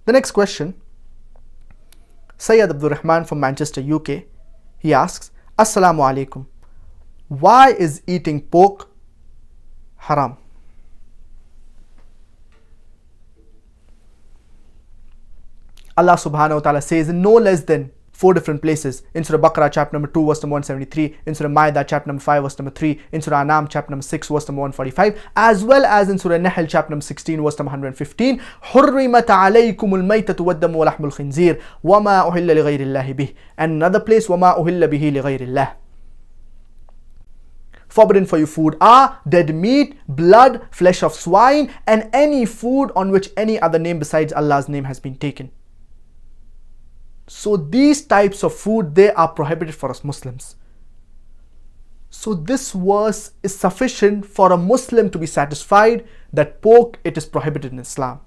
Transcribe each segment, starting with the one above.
The next question, Sayyid Abdul Rahman from Manchester, UK, he asks, Assalamu alaikum. Why is eating pork haram? Allah subhanahu wa ta'ala says in no less than 4 different places, in Surah Baqarah chapter number 2 verse number 173, in Surah Ma'idah chapter number 5 verse number 3, in Surah Anam chapter number 6 verse number 145, as well as in Surah Nahl chapter number 16 verse number 115, حُرِّمَتْ عَلَيْكُمُ الْمَيْتَةُ وَالدَّمُ وَلَحْمُ الْخِنْزِيرِ وَمَا أُهِلَّ لِغَيْرِ اللَّهِ بِهِ, and another place, وَمَا أُهِلَّ بِهِ لِغَيْرِ اللَّهِ. Forbidden for you food are dead meat, blood, flesh of swine, and any food on which any other name besides Allah's name has been taken. So these types of food, they are prohibited for us Muslims. So this verse is sufficient for a Muslim to be satisfied that pork, it is prohibited in Islam.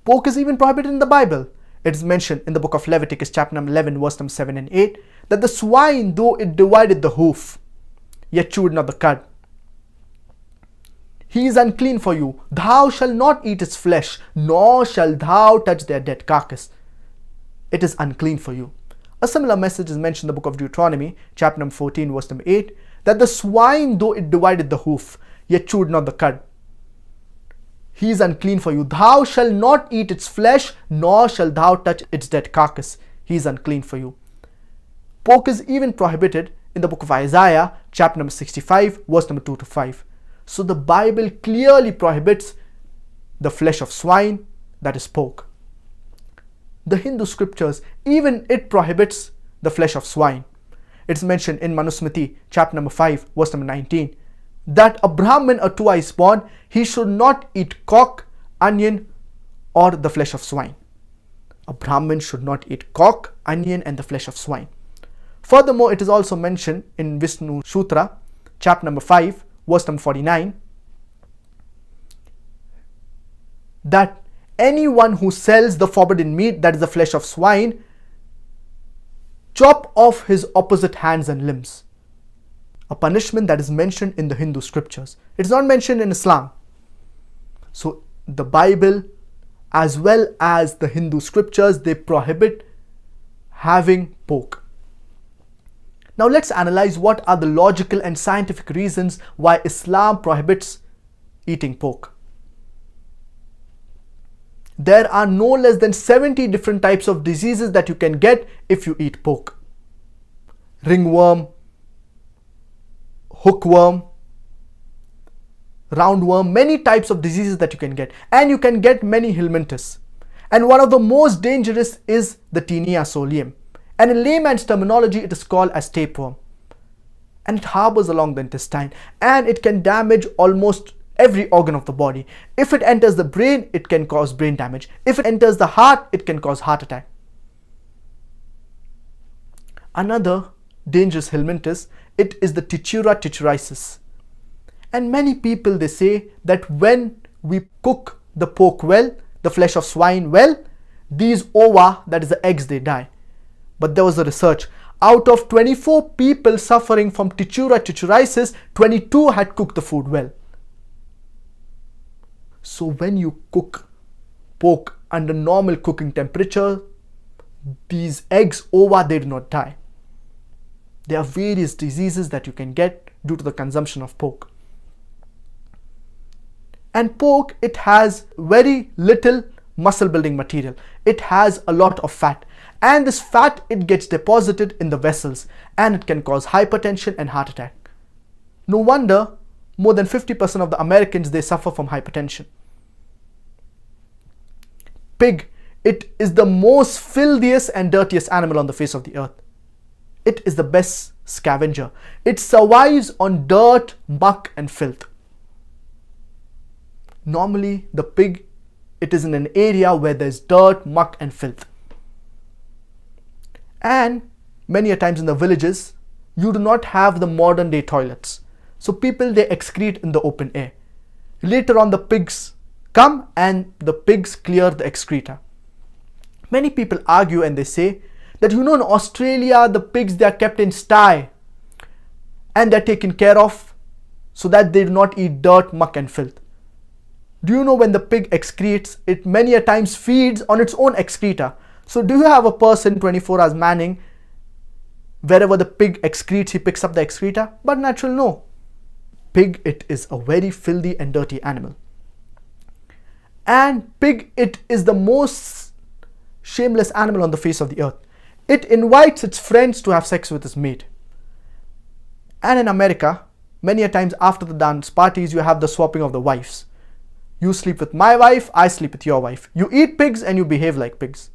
Pork is even prohibited in the Bible. It is mentioned in the book of Leviticus chapter number 11 verse number 7 and 8 that the swine, though it divided the hoof, yet chewed not the cud. He is unclean for you. Thou shalt not eat its flesh, nor shalt thou touch their dead carcass. It is unclean for you. A similar message is mentioned in the book of Deuteronomy, chapter number 14, verse number 8, that the swine, though it divided the hoof, yet chewed not the cud. He is unclean for you. Thou shalt not eat its flesh, nor shalt thou touch its dead carcass. He is unclean for you. Pork is even prohibited in the book of Isaiah, chapter number 65, verse number 2 to 5. So the Bible clearly prohibits the flesh of swine, that is pork. The Hindu scriptures, even it prohibits the flesh of swine. It's mentioned in Manusmriti, chapter number 5, verse number 19, that a Brahmin or twice born, he should not eat cock, onion, or the flesh of swine. A Brahmin should not eat cock, onion, and the flesh of swine. Furthermore, it is also mentioned in Vishnu Sutra, chapter number 5, verse number 49, that anyone who sells the forbidden meat, that is the flesh of swine, chop off his opposite hands and limbs. A punishment that is mentioned in the Hindu scriptures. It is not mentioned in Islam. So the Bible as well as the Hindu scriptures, they prohibit having pork. Now let's analyze what are the logical and scientific reasons why Islam prohibits eating pork. There are no less than 70 different types of diseases that you can get if you eat pork. Ringworm, hookworm, roundworm, many types of diseases that you can get. And you can get many helminthes. And one of the most dangerous is the Taenia solium. And in layman's terminology, it is called as tapeworm. And it harbors along the intestine. And it can damage almost every organ of the body. If it enters the brain, it can cause brain damage. If it enters the heart, it can cause heart attack. Another dangerous helminthus, it is the Tichura tichuriasis. And many people, they say that when we cook the pork well, the flesh of swine well, these ova, that is the eggs, they die. But there was a research. Out of 24 people suffering from Tichura tichuriasis, 22 had cooked the food well. So when you cook pork under normal cooking temperature, these eggs, ova, they do not die. There are various diseases that you can get due to the consumption of pork. And pork, it has very little muscle building material. It has a lot of fat. And this fat, it gets deposited in the vessels and it can cause hypertension and heart attack. No wonder more than 50% of the Americans, they suffer from hypertension. Pig, it is the most filthiest and dirtiest animal on the face of the earth. It is the best scavenger. It survives on dirt, muck and filth. Normally, the pig, it is in an area where there is dirt, muck and filth. And many a times in the villages, you do not have the modern day toilets. So people, they excrete in the open air. Later on, the pigs come and the pigs clear the excreta. Many people argue and they say that, in Australia, the pigs, they are kept in sty and they are taken care of so that they do not eat dirt, muck and filth. Do you know when the pig excretes, it many a times feeds on its own excreta? So do you have a person 24 hours manning, wherever the pig excretes, he picks up the excreta? But naturally, no. Pig, it is a very filthy and dirty animal. And pig, it is the most shameless animal on the face of the earth. It invites its friends to have sex with its mate. And in America, many a times after the dance parties, you have the swapping of the wives. You sleep with my wife, I sleep with your wife. You eat pigs and you behave like pigs.